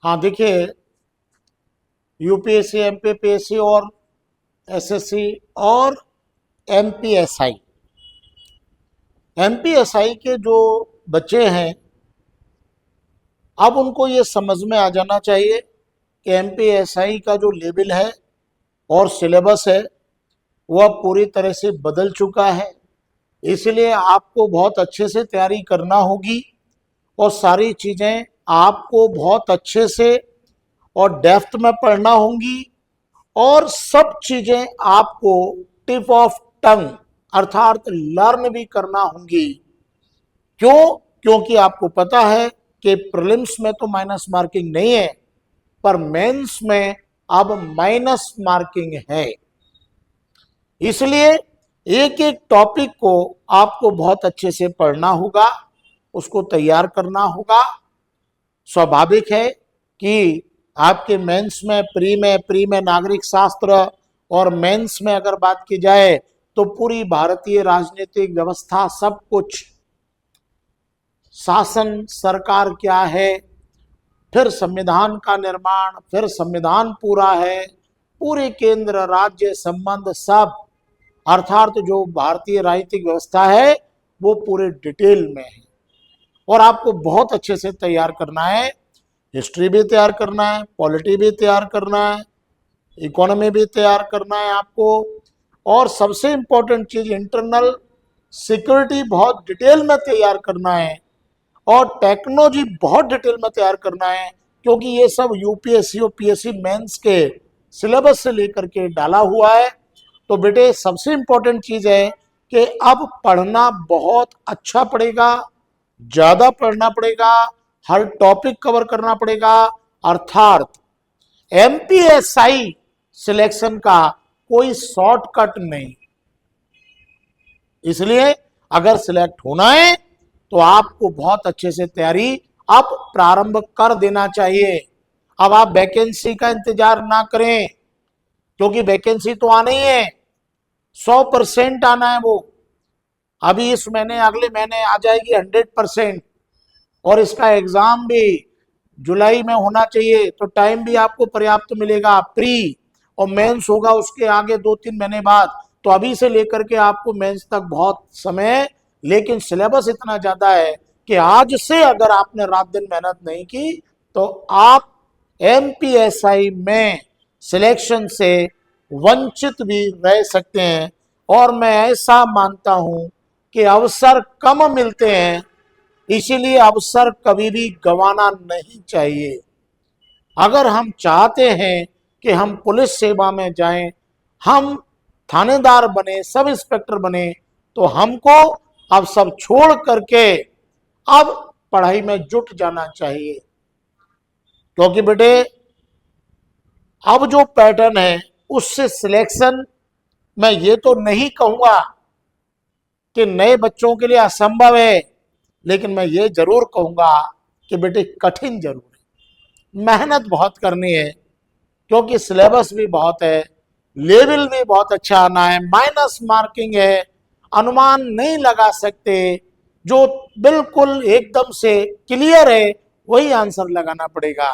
हाँ देखिए, UPSC, MPPSC और एसएससी और एमपीएसआई एमपीएसआई के जो बच्चे हैं, अब उनको ये समझ में आ जाना चाहिए कि एमपीएसआई का जो लेवल है और सिलेबस है वह पूरी तरह से बदल चुका है। इसलिए आपको बहुत अच्छे से तैयारी करना होगी और सारी चीज़ें आपको बहुत अच्छे से और डेप्थ में पढ़ना होंगी और सब चीज़ें आपको टिप ऑफ टंग अर्थात लर्न भी करना होंगी। क्यों? क्योंकि आपको पता है कि प्रीलिम्स में तो माइनस मार्किंग नहीं है, पर मेंस में अब माइनस मार्किंग है। इसलिए एक एक टॉपिक को आपको बहुत अच्छे से पढ़ना होगा, उसको तैयार करना होगा। स्वाभाविक है कि आपके मेंस में, प्री में नागरिक शास्त्र और मेंस में अगर बात की जाए तो पूरी भारतीय राजनीतिक व्यवस्था, सब कुछ, शासन, सरकार क्या है, फिर संविधान का निर्माण, फिर संविधान पूरा है, पूरे केंद्र राज्य संबंध सब, अर्थात जो भारतीय राजनीतिक व्यवस्था है वो पूरे डिटेल में है और आपको बहुत अच्छे से तैयार करना है। हिस्ट्री भी तैयार करना है, पॉलिटी भी तैयार करना है, इकोनॉमी भी तैयार करना है आपको, और सबसे इंपॉर्टेंट चीज इंटरनल सिक्योरिटी बहुत डिटेल में तैयार करना है और टेक्नोलॉजी बहुत डिटेल में तैयार करना है, क्योंकि ये सब यूपीएससी और पीएससी मेंस के सिलेबस से लेकर के डाला हुआ है। तो बेटे सबसे इंपॉर्टेंट चीज है कि अब पढ़ना बहुत अच्छा पड़ेगा, ज्यादा पढ़ना पड़ेगा, हर टॉपिक कवर करना पड़ेगा, अर्थात एमपीएसआई सिलेक्शन का कोई शॉर्टकट नहीं। इसलिए अगर सिलेक्ट होना है तो आपको बहुत अच्छे से तैयारी अब प्रारंभ कर देना चाहिए। अब आप वैकेंसी का इंतजार ना करें, क्योंकि वैकेंसी तो आनी है, 100% आना है वो। अभी इस महीने, अगले महीने आ जाएगी 100%, और इसका एग्जाम भी जुलाई में होना चाहिए, तो टाइम भी आपको पर्याप्त मिलेगा। प्री और मेंस होगा उसके आगे 2-3 महीने बाद, तो अभी से लेकर के आपको मेंस तक बहुत समय, लेकिन सिलेबस इतना ज्यादा है कि आज से अगर आपने रात दिन मेहनत नहीं की तो आप एमपीएसआई में सिलेक्शन से वंचित भी रह सकते हैं। और मैं ऐसा मानता हूं कि अवसर कम मिलते हैं, इसीलिए अवसर कभी भी गंवाना नहीं चाहिए। अगर हम चाहते हैं कि हम पुलिस सेवा में जाएं, हम थानेदार बने, सब इंस्पेक्टर बने, तो हमको अब सब छोड़ करके अब पढ़ाई में जुट जाना चाहिए। क्योंकि बेटे अब जो पैटर्न है उससे सिलेक्शन, मैं ये तो नहीं कहूंगा कि नए बच्चों के लिए असंभव है, लेकिन मैं ये जरूर कहूंगा कि बेटे कठिन जरूर है, मेहनत बहुत करनी है, क्योंकि सिलेबस भी बहुत है, लेवल भी बहुत अच्छा आना है, माइनस मार्किंग है, अनुमान नहीं लगा सकते, जो बिल्कुल एकदम से क्लियर है वही आंसर लगाना पड़ेगा।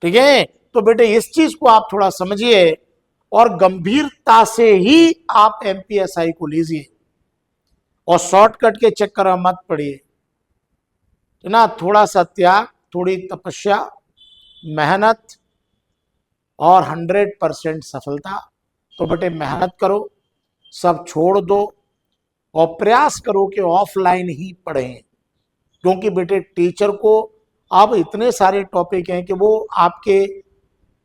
ठीक है, तो बेटे इस चीज को आप थोड़ा समझिए और गंभीरता से ही आप एमपीएसआई को लीजिए और शॉर्टकट के चक्कर में मत पड़िए ना। थोड़ा सा त्याग, थोड़ी तपस्या, मेहनत और 100% सफलता। तो बेटे मेहनत करो, सब छोड़ दो और प्रयास करो कि ऑफलाइन ही पढ़ें, क्योंकि बेटे टीचर को अब इतने सारे टॉपिक हैं कि वो आपके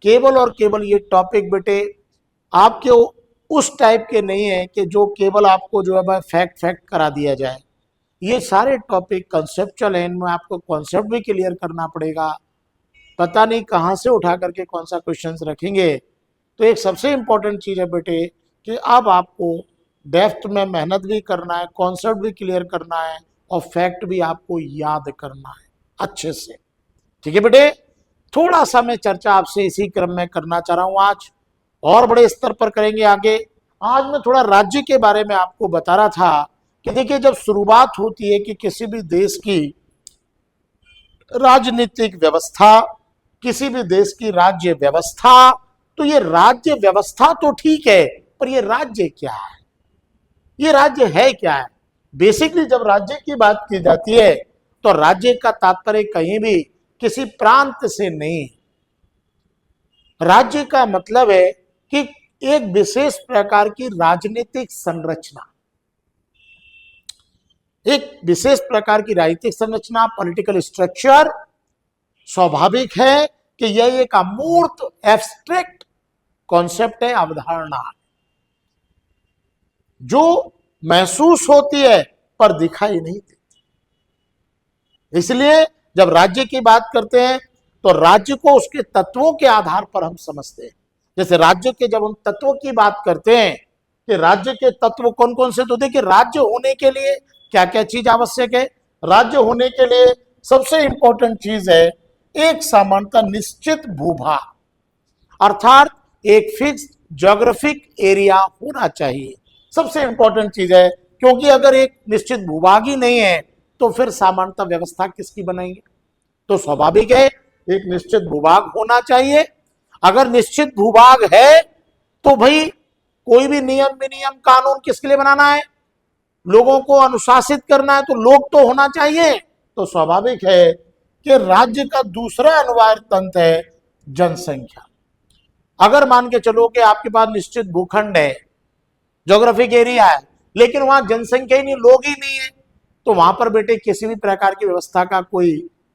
केवल और केवल ये टॉपिक बेटे आपके उस टाइप के नहीं है कि जो केवल आपको जो है फैक्ट करा दिया जाए। ये सारे टॉपिक कंसेप्चुअल है, इनमें आपको कॉन्सेप्ट भी क्लियर करना पड़ेगा, पता नहीं कहाँ से उठा करके कौन सा क्वेश्चन रखेंगे। तो एक सबसे इंपॉर्टेंट चीज है बेटे कि अब आपको डेप्थ में मेहनत भी करना है, कॉन्सेप्ट भी क्लियर करना है और फैक्ट भी आपको याद करना है अच्छे से। ठीक है बेटे, थोड़ा सा मैं चर्चा आपसे इसी क्रम में करना चाह रहा हूं आज, और बड़े स्तर पर करेंगे आगे। आज मैं थोड़ा राज्य के बारे में आपको बता रहा था कि देखिए, जब शुरुआत होती है कि किसी भी देश की राजनीतिक व्यवस्था किसी भी देश की राज्य व्यवस्था, तो ये राज्य व्यवस्था तो ठीक है, पर ये राज्य क्या है, ये राज्य है क्या है? बेसिकली जब राज्य की बात की जाती है तो राज्य का तात्पर्य कहीं भी किसी प्रांत से नहीं। राज्य का मतलब है कि एक विशेष प्रकार की राजनीतिक संरचना, एक विशेष प्रकार की राजनीतिक संरचना, पॉलिटिकल स्ट्रक्चर। स्वाभाविक है कि यह एक अमूर्त एब्स्ट्रैक्ट कॉन्सेप्ट है, अवधारणा जो महसूस होती है पर दिखाई नहीं देती। इसलिए जब राज्य की बात करते हैं तो राज्य को उसके तत्वों के आधार पर हम समझते हैं। जैसे राज्य के जब हम तत्वों की बात करते हैं कि राज्य के तत्व कौन कौन से, तो देखिए राज्य होने के लिए क्या क्या चीज आवश्यक है। राज्य होने के लिए सबसे इंपॉर्टेंट चीज है एक सामान्यतः निश्चित भूभाग, अर्थात एक फिक्स ज्योग्राफिक एरिया होना चाहिए। सबसे इंपॉर्टेंट चीज है, क्योंकि अगर एक निश्चित भूभाग ही नहीं है तो फिर सामान्यतः व्यवस्था किसकी बनाएंगे। तो स्वाभाविक है एक निश्चित भूभाग होना चाहिए। अगर निश्चित भूभाग है तो भाई कोई भी नियम विनियम कानून किसके लिए बनाना है, लोगों को अनुशासित करना है, तो लोग तो होना चाहिए। तो स्वाभाविक है कि राज्य का दूसरा अनिवार्य तंत्र है जनसंख्या। अगर मान के चलो कि आपके पास निश्चित भूखंड है, ज्योग्राफिक एरिया है, लेकिन वहां जनसंख्या ही नहीं, लोग ही नहीं है, तो वहां पर बेटे किसी भी प्रकार की व्यवस्था का कोई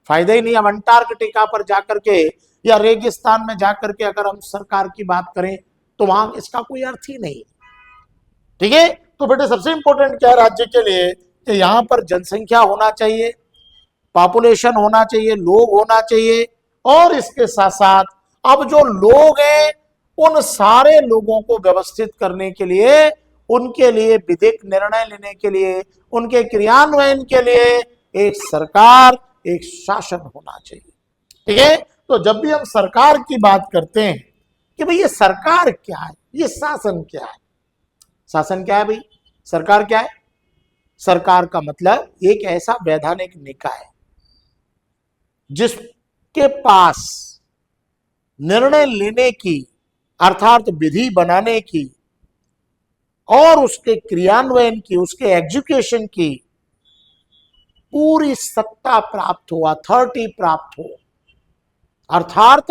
फायदा ही नहीं। अब अंटार्कटिका पर जाकर के या रेगिस्तान में जाकर के अगर हम सरकार की बात करें तो वहां इसका कोई अर्थ ही नहीं। ठीक है, तो बेटे सबसे इंपॉर्टेंट क्या है राज्य के लिए कि यहां पर जनसंख्या होना चाहिए, पॉपुलेशन होना चाहिए, लोग होना चाहिए। और इसके साथ साथ अब जो लोग हैं उन सारे लोगों को व्यवस्थित करने के लिए, उनके लिए विधिक निर्णय लेने के लिए, उनके क्रियान्वयन के लिए एक सरकार, एक शासन होना चाहिए। ठीक है, तो जब भी हम सरकार की बात करते हैं कि भाई ये सरकार क्या है, ये शासन क्या है। शासन क्या है भाई, सरकार क्या है? सरकार का मतलब एक ऐसा वैधानिक निकाय जिसके पास निर्णय लेने की, अर्थात विधि बनाने की और उसके क्रियान्वयन की, उसके एग्जीक्यूशन की पूरी सत्ता प्राप्त हो, अथॉरिटी प्राप्त हो। अर्थात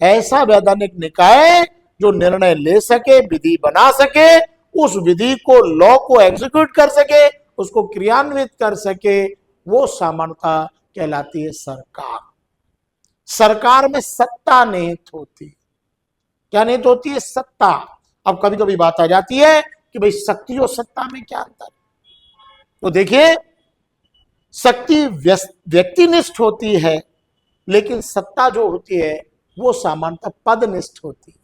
ऐसा वैधानिक निकाय जो निर्णय ले सके, विधि बना सके, उस विधि को, लॉ को एग्जीक्यूट कर सके, उसको क्रियान्वित कर सके, वो सामान्यता कहलाती है सरकार। सरकार में सत्ता निहित होती, क्या निहित होती है? सत्ता। अब कभी कभी बात आ जाती है कि भाई शक्ति और सत्ता में क्या अंतर है। तो देखिए, शक्ति व्यक्तिनिष्ठ होती है, लेकिन सत्ता जो होती है वो सामान्यतः पदनिष्ठ होती है।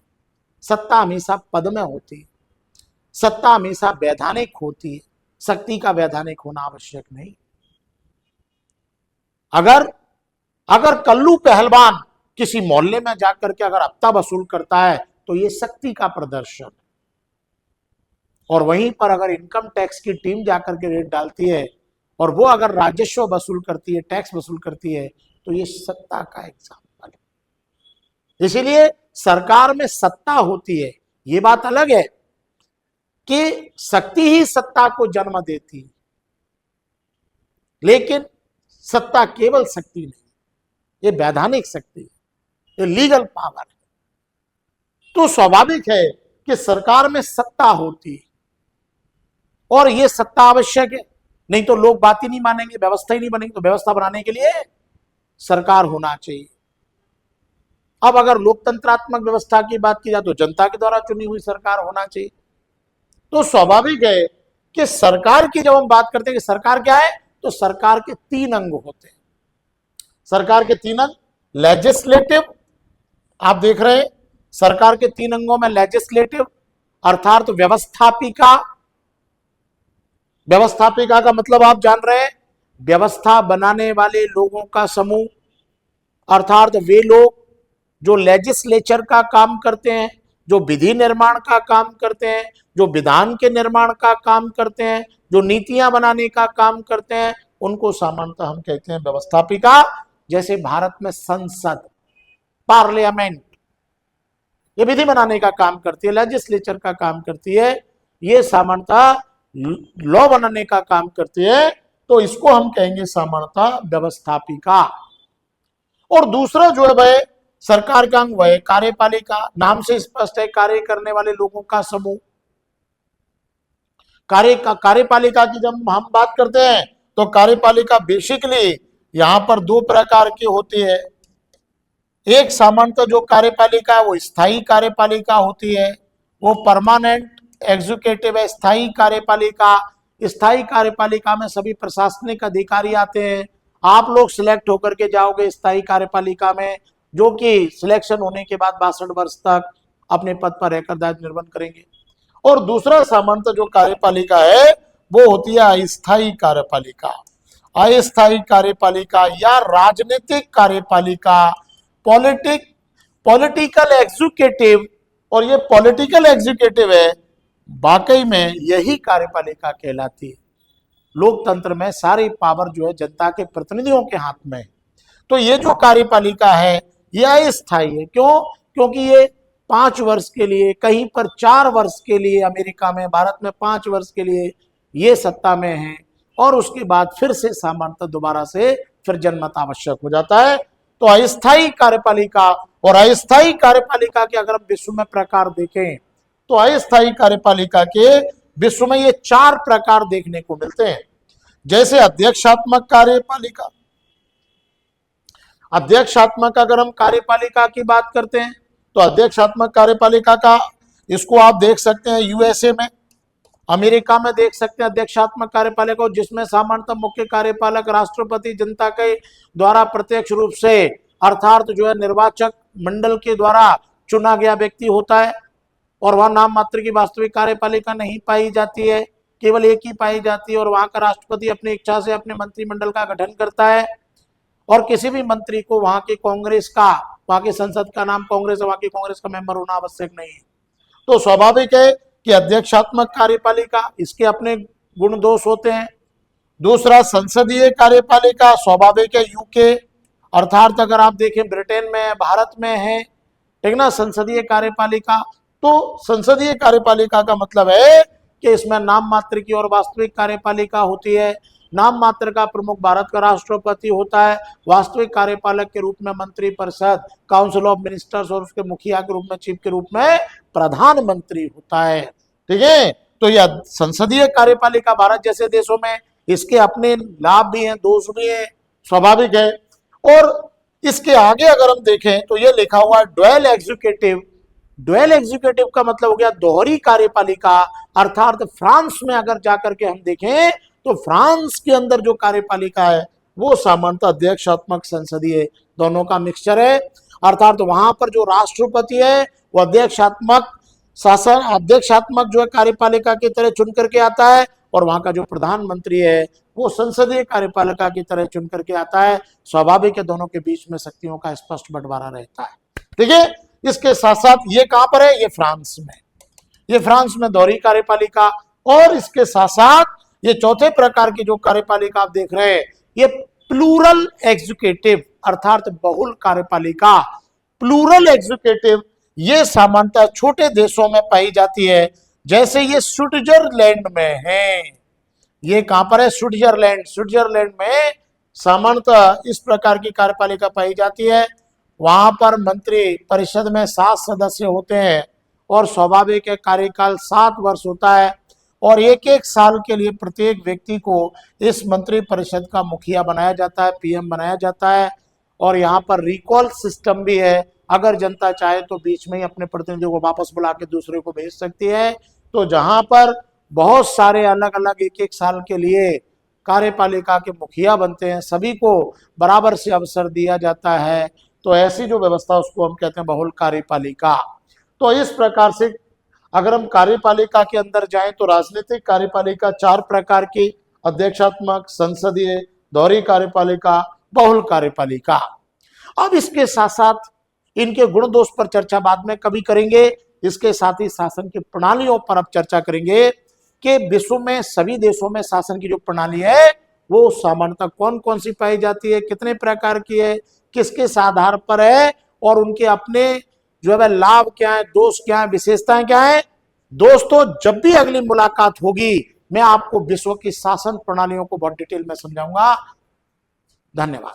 सत्ता हमेशा पद में होती है, सत्ता हमेशा वैधानिक होती है, शक्ति का वैधानिक होना आवश्यक नहीं। अगर कल्लू पहलवान किसी मोहल्ले में जाकर के अगर हफ्ता वसूल करता है तो ये शक्ति का प्रदर्शन। और वहीं पर अगर इनकम टैक्स की टीम जाकर के रेट डालती है और वो अगर राजस्व वसूल करती है, टैक्स वसूल करती है, तो ये सत्ता का एग्जाम्पल है। इसीलिए सरकार में सत्ता होती है। ये बात अलग है कि शक्ति ही सत्ता को जन्म देती है, लेकिन सत्ता केवल शक्ति नहीं, ये वैधानिक शक्ति है, ये लीगल पावर है। तो स्वाभाविक है कि सरकार में सत्ता होती है और ये सत्ता आवश्यक है, नहीं तो लोग बात ही नहीं मानेंगे, व्यवस्था ही नहीं बनेगी। तो व्यवस्था बनाने के लिए सरकार होना चाहिए। अब अगर लोकतंत्रात्मक व्यवस्था की बात की जाए तो जनता के द्वारा चुनी हुई सरकार होना चाहिए। तो स्वाभाविक है कि सरकार की जब हम बात करते हैं कि सरकार क्या है, तो सरकार के 3 अंग होते हैं। सरकार के 3 अंग, लेजिस्लेटिव, आप देख रहे हैं सरकार के 3 अंगों में लेजिस्लेटिव अर्थात व्यवस्थापिका। व्यवस्थापिका का मतलब आप जान रहे हैं, व्यवस्था बनाने वाले लोगों का समूह, अर्थात वे लोग जो लेजिस्लेचर का काम करते हैं, जो विधि निर्माण का काम करते हैं, जो विधान के निर्माण का काम करते हैं, जो नीतियां बनाने का काम करते हैं, उनको सामान्यतः हम कहते हैं व्यवस्थापिका। जैसे भारत में संसद, पार्लियामेंट, ये विधि बनाने का काम करती है, लेजिस्लेचर का काम करती है, ये सामान्यतः लॉ बनाने का काम करती है, तो इसको हम कहेंगे सामान्यतः व्यवस्थापिका। और दूसरा जो है वह सरकार का अंग, वह कार्यपालिका। नाम से स्पष्ट है, कार्य करने वाले लोगों का समूह। कार्यपालिका की जब हम बात करते हैं तो कार्यपालिका बेसिकली यहां पर दो प्रकार की होती है। एक सामान्यतः जो कार्यपालिका है वो स्थायी कार्यपालिका होती है, वो परमानेंट एग्जीक्यूटिव है। स्थायी कार्यपालिका में सभी प्रशासनिक अधिकारी आते हैं, आप लोग सिलेक्ट होकर के जाओगे स्थायी कार्यपालिका में, जो कि सिलेक्शन होने के बाद 62 वर्ष तक अपने पद पर रहकर दायित्व निर्वहन करेंगे। और दूसरा सामान्यतः जो कार्यपालिका है वो होती है अस्थायी कार्यपालिका। अस्थायी कार्यपालिका या राजनीतिक कार्यपालिका, पॉलिटिकल एग्जीक्यूटिव, और ये पॉलिटिकल एग्जीक्यूटिव है, वाकई में यही कार्यपालिका कहलाती है। लोकतंत्र में सारी पावर जो है जनता के प्रतिनिधियों के हाथ में है। तो ये जो कार्यपालिका है ये अस्थायी है। क्यों? क्योंकि ये 5 वर्ष के लिए, कहीं पर 4 वर्ष के लिए, अमेरिका में, भारत में 5 वर्ष के लिए ये सत्ता में है, और उसके बाद फिर से सामान्यतः दोबारा से फिर जनमत आवश्यक हो जाता है। तो अस्थायी कार्यपालिका और अस्थायी कार्यपालिका के अगर हम विश्व में प्रकार देखें तो अस्थायी कार्यपालिका के विश्व में ये 4 प्रकार देखने को मिलते हैं। जैसे अध्यक्षात्मक कार्यपालिका। अध्यक्षात्मक अगर हम कार्यपालिका की बात करते हैं तो अध्यक्षात्मक कार्यपालिका का, इसको आप देख सकते हैं यूएसए में, अमेरिका में देख सकते हैं अध्यक्षात्मक कार्यपालिका, जिसमें सामान्यतः मुख्य कार्यपालक राष्ट्रपति जनता के द्वारा प्रत्यक्ष रूप से, अर्थात जो है निर्वाचक मंडल के द्वारा चुना गया व्यक्ति होता है, और वह नाम मात्र की वास्तविक कार्यपालिका नहीं पाई जाती है, केवल एक ही पाई जाती है, और वहां का राष्ट्रपति अपनी इच्छा से अपने मंत्रिमंडल का गठन करता है, और किसी भी मंत्री को वहां की कांग्रेस का, वहां की संसद का नाम कांग्रेस है, वहां की कांग्रेस का मेंबर होना आवश्यक नहीं है। तो स्वाभाविक है कि अध्यक्षात्मक कार्यपालिका, इसके अपने गुण दोष होते हैं। दूसरा संसदीय कार्यपालिका, स्वाभाविक है यूके, अर्थात अगर आप देखें ब्रिटेन में, भारत में है, ठीक ना, संसदीय कार्यपालिका। तो संसदीय कार्यपालिका का मतलब है कि इसमें नाम मात्र की और वास्तविक कार्यपालिका होती है। नाम मात्र का प्रमुख भारत का राष्ट्रपति होता है, वास्तविक कार्यपालक के रूप में मंत्री परिषद, काउंसिल ऑफ मिनिस्टर्स, और उसके मुखिया के रूप में, चीफ के रूप में प्रधानमंत्री होता है। ठीक है, तो यह संसदीय कार्यपालिका भारत जैसे देशों में, इसके अपने लाभ भी हैं, दोष भी हैं, स्वाभाविक है। और इसके आगे अगर हम देखें तो यह लिखा हुआ है ड्वेल एग्जीक्यूटिव। ड्वेल एग्जीक्यूटिव का मतलब हो गया दोहरी कार्यपालिका, अर्थात फ्रांस में अगर जाकर के हम देखें तो फ्रांस के अंदर जो कार्यपालिका है वो सामान्यतः अध्यक्षात्मक संसदीय दोनों का मिक्सचर है, अर्थात वहां पर जो राष्ट्रपति है वो अध्यक्षात्मक शासन, अध्यक्षात्मक जो है कार्यपालिका की तरह चुन करके आता है, और वहां का जो प्रधानमंत्री है वो संसदीय कार्यपालिका की तरह चुन करके आता है। स्वाभाविक है दोनों के बीच में शक्तियों का स्पष्ट बंटवारा रहता है। ठीक है, इसके साथ साथ ये कहां पर है, ये फ्रांस में, ये फ्रांस में दोहरी कार्यपालिका। और इसके साथ साथ ये चौथे प्रकार की जो कार्यपालिका आप देख रहे हैं, ये प्लूरल एग्जीक्यूटिव, अर्थात बहुल कार्यपालिका। प्लूरल एग्जीक्यूटिव ये सामान्यतः छोटे देशों में पाई जाती है, जैसे ये स्विट्जरलैंड में है। ये कहां पर है, स्विट्जरलैंड। स्विट्जरलैंड में सामान्यतः इस प्रकार की कार्यपालिका पाई जाती है। वहां पर मंत्री परिषद में 7 सदस्य होते हैं, और स्वाभाविक है कार्यकाल 7 वर्ष होता है, और एक एक साल के लिए प्रत्येक व्यक्ति को इस मंत्री परिषद का मुखिया बनाया जाता है, पीएम बनाया जाता है। और यहाँ पर रिकॉल सिस्टम भी है, अगर जनता चाहे तो बीच में ही अपने प्रतिनिधियों को वापस बुला के दूसरे को भेज सकती है। तो जहां पर बहुत सारे अलग अलग एक एक साल के लिए कार्यपालिका के मुखिया बनते हैं, सभी को बराबर से अवसर दिया जाता है, तो ऐसी जो व्यवस्था उसको हम कहते हैं बहुल कार्यपालिका। तो इस प्रकार से अगर हम कार्यपालिका के अंदर जाएं तो राजनीतिक कार्यपालिका 4 प्रकार की, अध्यक्षात्मक, संसदीय, दोहरी कार्यपालिका, बहुल कार्यपालिका। अब इसके साथ साथ इनके गुण दोष पर चर्चा बाद में कभी करेंगे, इसके साथ ही शासन की प्रणालियों पर अब चर्चा करेंगे कि विश्व में सभी देशों में शासन की जो प्रणाली है वो सामान्यतः कौन कौन सी पाई जाती है, कितने प्रकार की है, किस किस आधार पर है, और उनके अपने जो है वह लाभ क्या है, दोष क्या है, विशेषताएं क्या है। दोस्तों, जब भी अगली मुलाकात होगी मैं आपको विश्व की शासन प्रणालियों को बहुत डिटेल में समझाऊंगा। धन्यवाद।